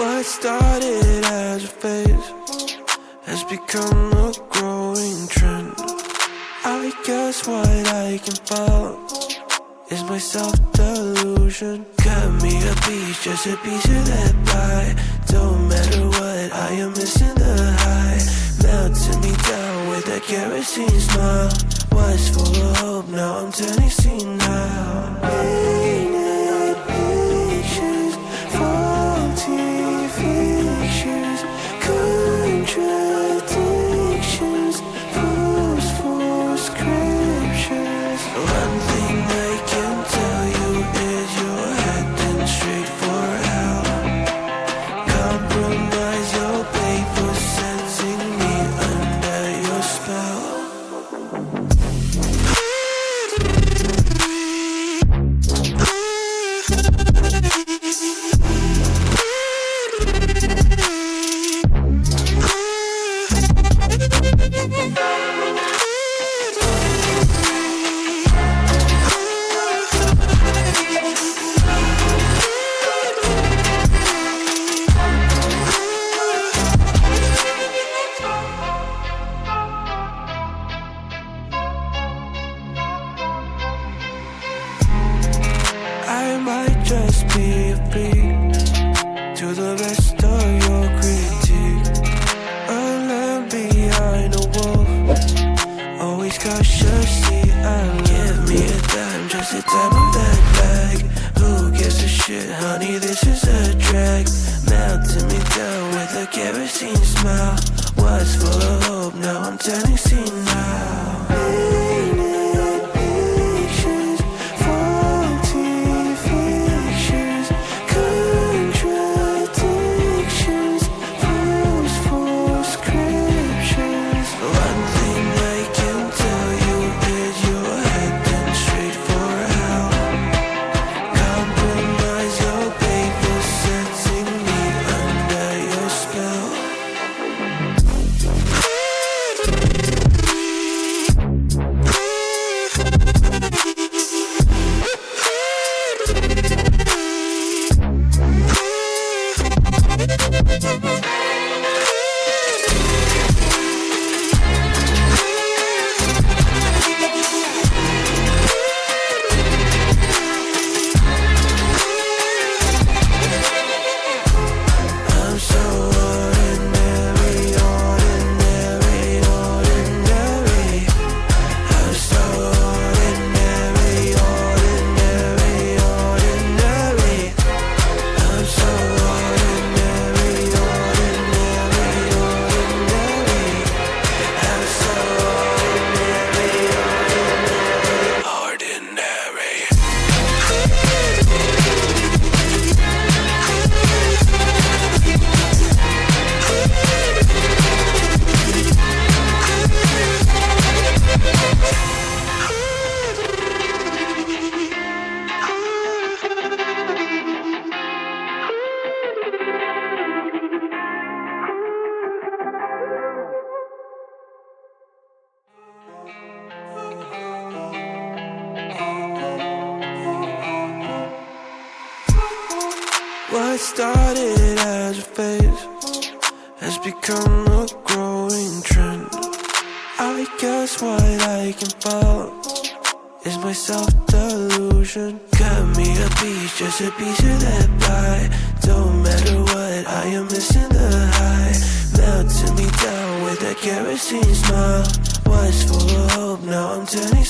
What started as a phase has become a growing trend. I guess what I can follow is my self-delusion. Cut me a piece, just a piece of that pie. Don't matter what, I am missing the high. Melting me down with that kerosene smile. Was full of hope, now I'm turning senile. Painted pictures, faulty fictions, contradictions, false scriptures. One thing I can tell you is you're heading straight for hell. Compromise your pay for sensing me under your spell. I might just be a freak to the rest of your critique. A lamb behind a wolf, always cautiously and give me a dime, just a dime of that bag. Who gives a shit, honey, this is a drag. Melting me down with a kerosene smile. Was full of hope, now I'm turning senile. Painted pictures, faulty fictions, contradictions, false scriptures. One thing I can tell you is you're heading straight for hell. Compromise your pay for setting me under your spell. I'm so ordinary, ordinary, ordinary. I'm so ordinary, ordinary, ordinary. I'm so ordinary, ordinary, ordinary. I'm so ordinary, ordinary. What started as a phase has become a growing trend. I guess what I can follow is my self-delusion. Cut me a piece, just a piece of that pie. Don't matter what, I am missing the high. Melting me down with that kerosene smile. Was full of hope, now I'm turning